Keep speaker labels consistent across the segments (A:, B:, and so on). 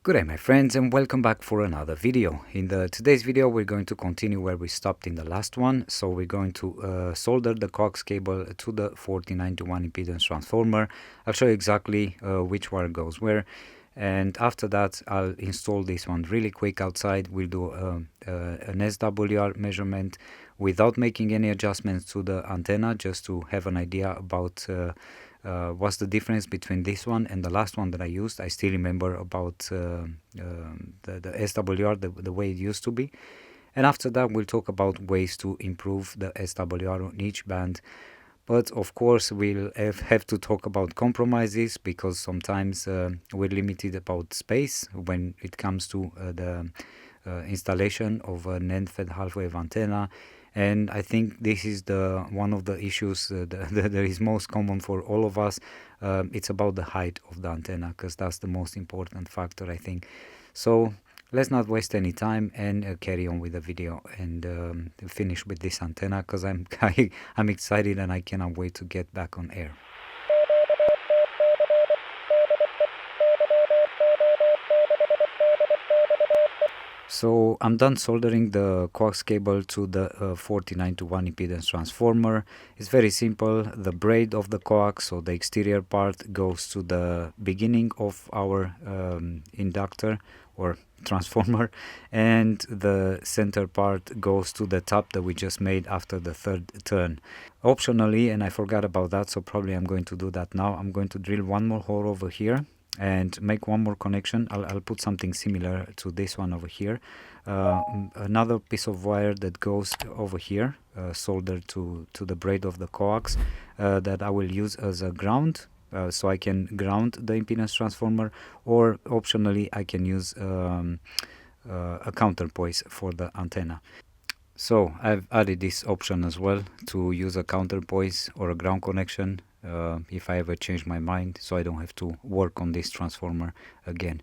A: Good day my friends, and welcome back for another video. In today's video we're going to continue where we stopped in the last one. So we're going to solder the coax cable to the 49:1 impedance transformer. I'll show you exactly which wire goes where, and after that I'll install this one really quick outside. We'll do an SWR measurement without making any adjustments to the antenna, just to have an idea about what's the difference between this one and the last one that I used. I still remember about the SWR, the way it used to be. And after that we'll talk about ways to improve the SWR on each band. But of course we'll have to talk about compromises, because sometimes we're limited about space when it comes to the installation of an end-fed half-wave antenna. And I think this is one of the issues that is most common for all of us. It's about the height of the antenna, because that's the most important factor, I think. So let's not waste any time and carry on with the video and finish with this antenna, because I'm excited and I cannot wait to get back on air. So I'm done soldering the coax cable to the 49:1 impedance transformer. It's very simple. The braid of the coax, so the exterior part, goes to the beginning of our inductor or transformer, and the center part goes to the top that we just made after the third turn. Optionally, and I forgot about that, so probably I'm going to do that now, I'm going to drill one more hole over here and make one more connection. I'll put something similar to this one over here, another piece of wire that goes over here, soldered to the braid of the coax, that I will use as a ground, so I can ground the impedance transformer, or optionally I can use a counterpoise for the antenna. So I've added this option as well, to use a counterpoise or a ground connection if I ever change my mind, so I don't have to work on this transformer again.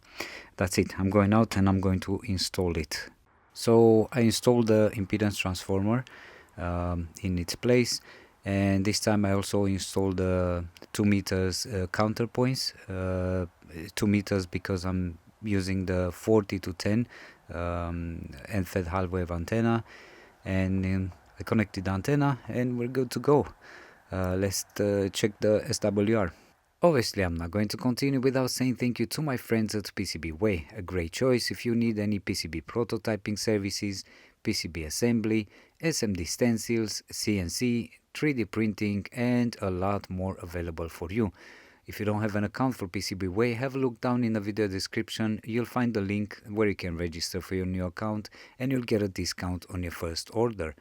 A: That's it. I'm going out and I'm going to install it. So I installed the impedance transformer in its place, and this time I also installed the 2 meters counterpoise. 2 meters because I'm using the 40-10 end-fed half-wave antenna, and I connected the antenna and we're good to go. Let's check the SWR. Obviously, I'm not going to continue without saying thank you to my friends at PCBWay, a great choice if you need any PCB prototyping services, PCB assembly, SMD stencils, CNC, 3D printing, and a lot more available for you. If you don't have an account for PCBWay, have a look down in the video description. You'll find the link where you can register for your new account, and you'll get a discount on your first order.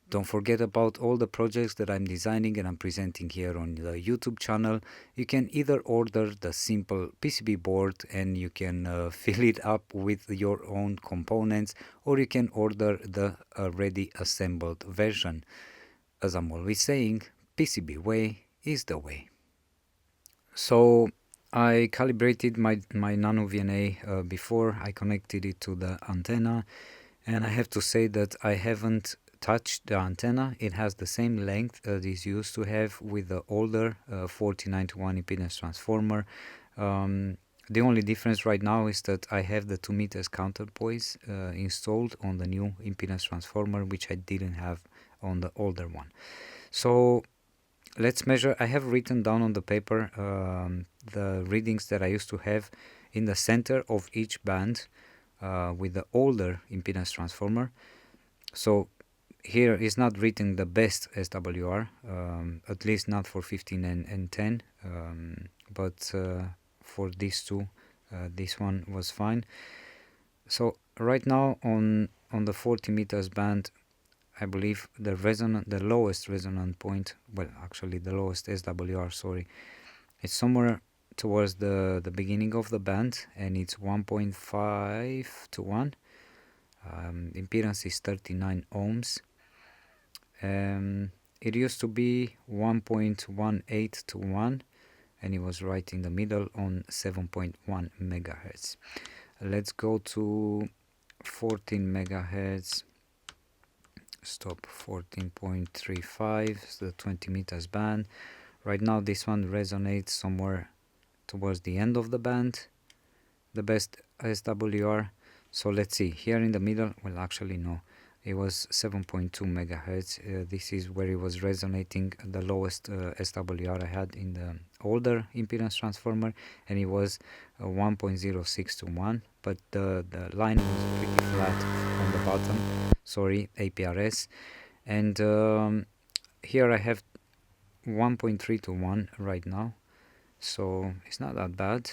A: Don't forget about all the projects that I'm designing and I'm presenting here on the YouTube channel. You can either order the simple PCB board and you can fill it up with your own components, or you can order the already assembled version. As I'm always saying, PCBWay is the way. So I calibrated my nano VNA before I connected it to the antenna, and I have to say that I haven't touched the antenna. It has the same length as it used to have with the older 49:1 impedance transformer. The only difference right now is that I have the 2 meters counterpoise installed on the new impedance transformer, which I didn't have on the older one. So let's measure. I have written down on the paper the readings that I used to have in the center of each band with the older impedance transformer. So here is not written the best SWR, at least not for 15 and 10, but for these two, this one was fine. So right now on the 40 meters band, I believe the lowest resonant point, well actually the lowest SWR, sorry, it's somewhere towards the beginning of the band, and it's 1.5 to 1. Impedance is 39 ohms. It used to be 1.18 to 1, and it was right in the middle on 7.1 megahertz. Let's go to 14 megahertz. Stop. 14.35, the 20 meters band. Right now this one resonates somewhere towards the end of the band. The best SWR. So let's see, here in the middle, well actually no, it was 7.2 megahertz. This is where it was resonating the lowest SWR I had in the older impedance transformer, and it was 1.06 to 1, but the line was pretty flat on the bottom, sorry, APRS. And here I have 1.3 to 1 right now, so it's not that bad.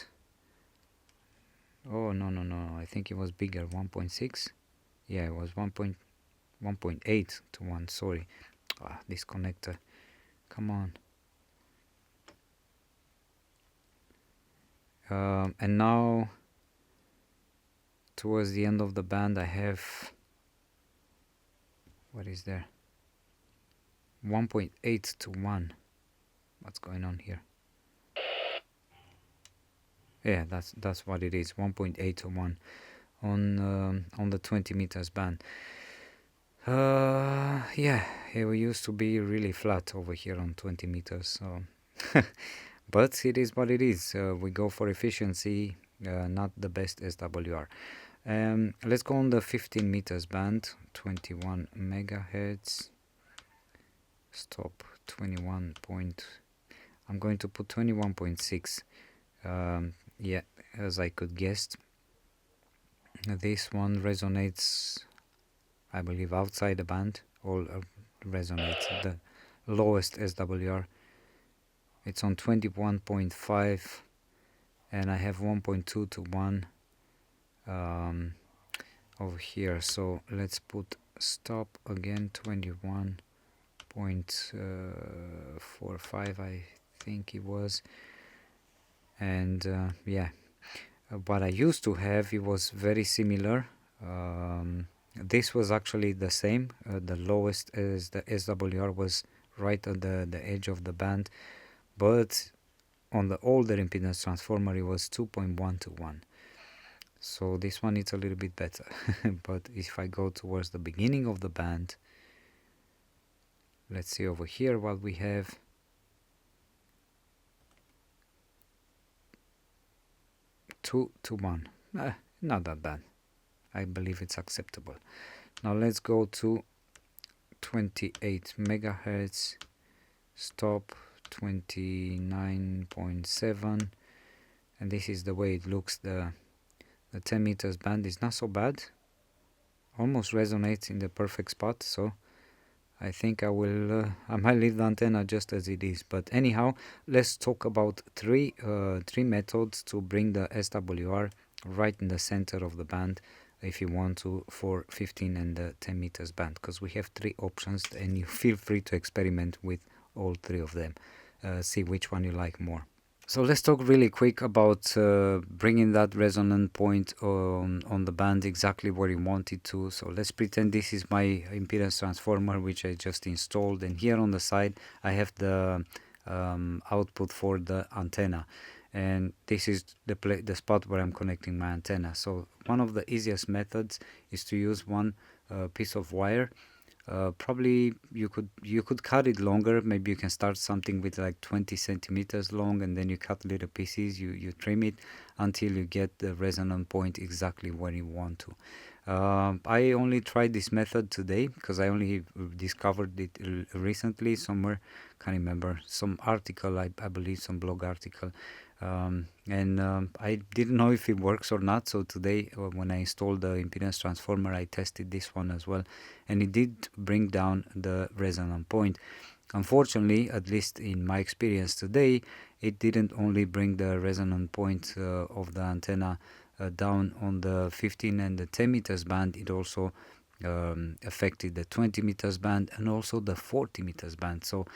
A: Oh no, I think it was bigger, 1.6. Yeah, it was 1.8 to 1, sorry. This connector, come on. And now towards the end of the band I have, what is there, 1.8 to 1. What's going on here? Yeah, that's what it is, 1.8 to 1 on the 20 meters band. Yeah, we used to be really flat over here on 20 meters, so but it is what it is. We go for efficiency, not the best SWR. Let's go on the 15 meters band, 21 megahertz. Stop, 21 point. I'm going to put 21.6. Yeah, as I could guess. This one resonates, I believe, outside the band. All resonates the lowest SWR. It's on 21.5, and I have 1.2 to 1 over here. So let's put stop again, 21.45, I think it was. And yeah, what I used to have, it was very similar. This was actually the same. The lowest as the SWR was right at the edge of the band, but on the older impedance transformer it was 2.1 to 1. So this one is a little bit better. But if I go towards the beginning of the band, let's see over here what we have. Two to 1. Not that bad. I believe it's acceptable. Now let's go to 28 megahertz. Stop, 29.7, and this is the way it looks. The 10 meters band is not so bad, almost resonates in the perfect spot. So I think I might leave the antenna just as it is. But anyhow, let's talk about three methods to bring the SWR right in the center of the band if you want to, for 15 and the 10 meters band, because we have three options, and you feel free to experiment with all three of them. See which one you like more. So let's talk really quick about bringing that resonant point on the band exactly where you want it to. So let's pretend this is my impedance transformer, which I just installed, and here on the side I have the output for the antenna, and this is the spot where I'm connecting my antenna. So one of the easiest methods is to use one piece of wire. Probably you could cut it longer. Maybe you can start something with like 20 centimeters long, and then you cut little pieces, you trim it until you get the resonant point exactly where you want to. I only tried this method today because I only discovered it recently somewhere, can't remember, some article, I believe some blog article, and I didn't know if it works or not. So today when I installed the impedance transformer, I tested this one as well, and it did bring down the resonant point. Unfortunately, at least in my experience today, it didn't only bring the resonant point of the antenna down on the 15 and the 10 meters band. It also affected the 20 meters band and also the 40 meters band. So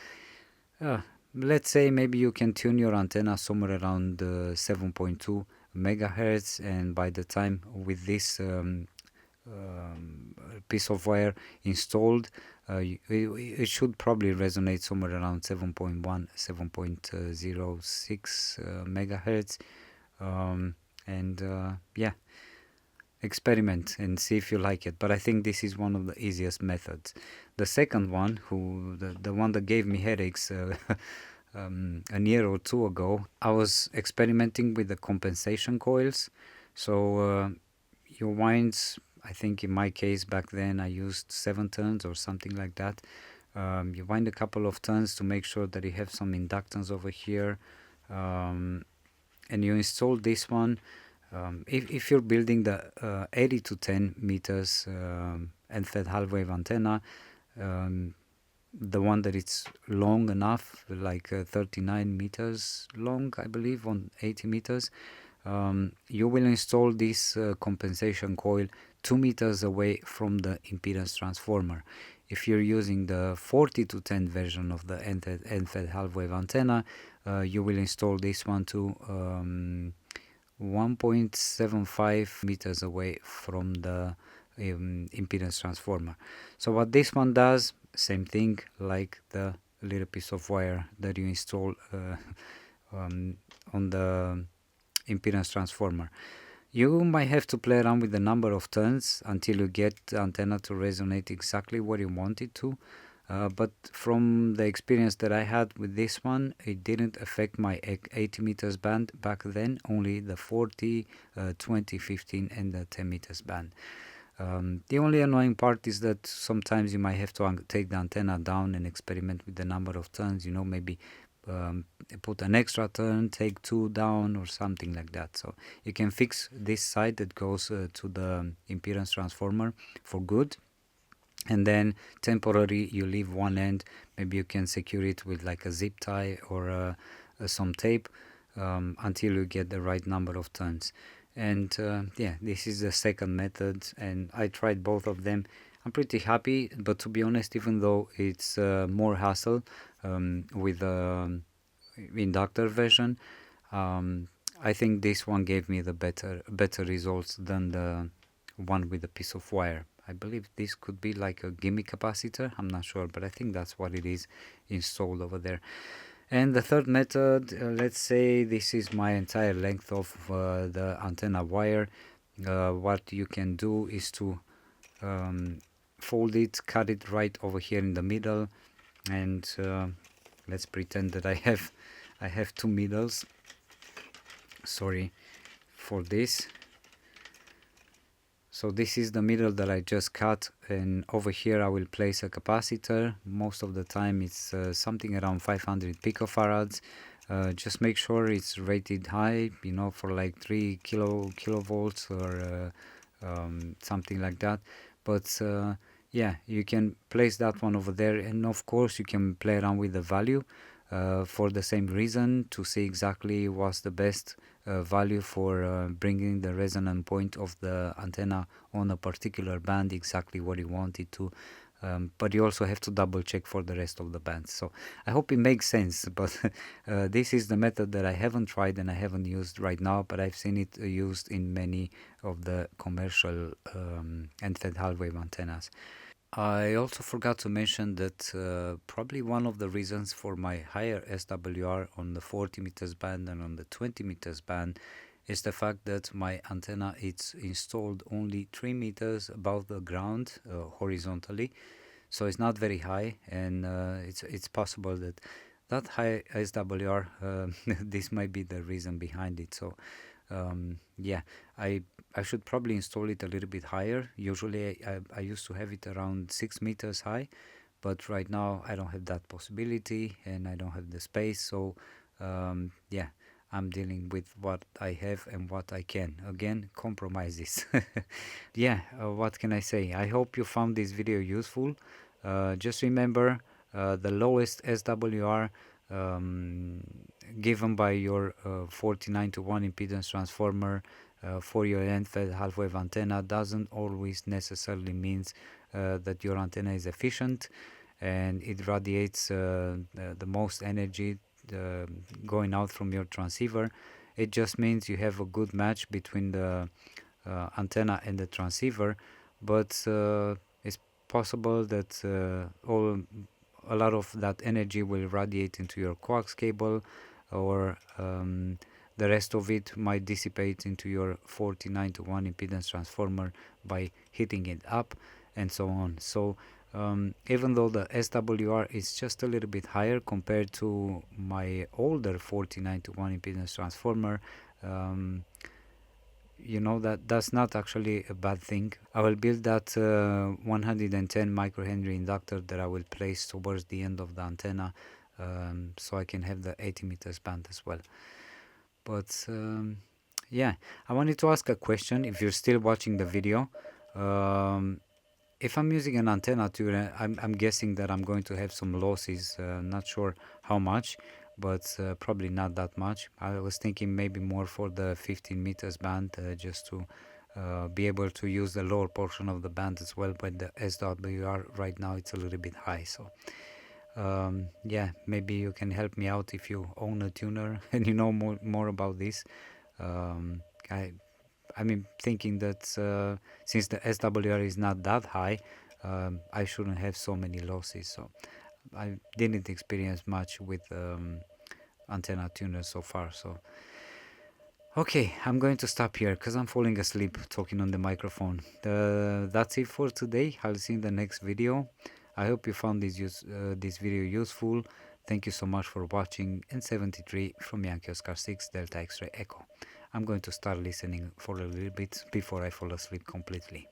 A: let's say maybe you can tune your antenna somewhere around 7.2 megahertz, and by the time with this piece of wire installed, it should probably resonate somewhere around 7.1, 7.06 megahertz. And yeah, experiment and see if you like it. But I think this is one of the easiest methods. The second one, the one that gave me headaches a year or two ago, I was experimenting with the compensation coils. So you wind, I think in my case back then I used 7 turns or something like that. You wind a couple of turns to make sure that you have some inductance over here, and you install this one. If you're building the 80 to 10 meters end-fed half-wave antenna, the one that it's long enough, like 39 meters long, I believe, on 80 meters, you will install this compensation coil 2 meters away from the impedance transformer. If you're using the 40 to 10 version of the end-fed half-wave antenna, you will install this one to 1.75 meters away from the impedance transformer. So what this one does, same thing like the little piece of wire that you install on the impedance transformer. You might have to play around with the number of turns until you get the antenna to resonate exactly where you want it to. But from the experience that I had with this one, it didn't affect my 80 meters band back then, only the 40, 20, 15 and the 10 meters band. The only annoying part is that sometimes you might have to take the antenna down and experiment with the number of turns, maybe put an extra turn, take 2 down or something like that. So you can fix this side that goes to the impedance transformer for good, and then temporarily you leave one end. Maybe you can secure it with like a zip tie or some tape until you get the right number of turns. And yeah, this is the second method, and I tried both of them. I'm pretty happy, but to be honest, even though it's more hassle with the inductor version, I think this one gave me the better results than the one with a piece of wire. I believe this could be like a gimmick capacitor, I'm not sure, but I think that's what it is installed over there. And the third method, let's say this is my entire length of the antenna wire. What you can do is to fold it, cut it right over here in the middle, and let's pretend that I have 2 middles. Sorry for this. So this is the middle that I just cut, and over here I will place a capacitor. Most of the time it's something around 500 picofarads. Just make sure it's rated high, for like 3 kilovolts or something like that. But yeah, you can place that one over there, and of course you can play around with the value for the same reason, to see exactly what's the best value for bringing the resonant point of the antenna on a particular band exactly what you want it to. But you also have to double check for the rest of the bands. So I hope it makes sense, but this is the method that I haven't tried and I haven't used right now, but I've seen it used in many of the commercial end-fed half-wave antennas. I also forgot to mention that probably one of the reasons for my higher SWR on the 40 meters band and on the 20 meters band is the fact that my antenna is installed only 3 meters above the ground horizontally, so it's not very high, and it's possible that high SWR this might be the reason behind it. So yeah, I should probably install it a little bit higher. Usually I used to have it around 6 meters high, but right now I don't have that possibility and I don't have the space. So yeah, I'm dealing with what I have and what I can. Again, compromises. Yeah, what can I say? I hope you found this video useful. Just remember the lowest SWR given by your 49:1 impedance transformer for your end-fed half-wave antenna doesn't always necessarily means that your antenna is efficient and it radiates the most energy going out from your transceiver. It just means you have a good match between the antenna and the transceiver, but it's possible that a lot of that energy will radiate into your coax cable, or the rest of it might dissipate into your 49:1 impedance transformer by heating it up, and so on. So even though the SWR is just a little bit higher compared to my older 49:1 impedance transformer, you know that that's not actually a bad thing. I will build that 110 microhenry inductor that I will place towards the end of the antenna, so I can have the 80 meters band as well. But yeah, I wanted to ask a question. If you're still watching the video, if I'm using an antenna tuner, I'm guessing that I'm going to have some losses. Not sure how much, but probably not that much. I was thinking maybe more for the 15 meters band, just to be able to use the lower portion of the band as well. But the SWR right now it's a little bit high, so yeah, maybe you can help me out if you own a tuner and you know more about this. Um, I I mean, thinking that since the SWR is not that high, I shouldn't have so many losses. So I didn't experience much with antenna tuners so far. So okay, I'm going to stop here because I'm falling asleep talking on the microphone. That's it for today. I'll see you in the next video. I hope you found this video useful. Thank you so much for watching. And 73 from Yankee Oscar 6 Delta X-Ray Echo. I'm going to start listening for a little bit before I fall asleep completely.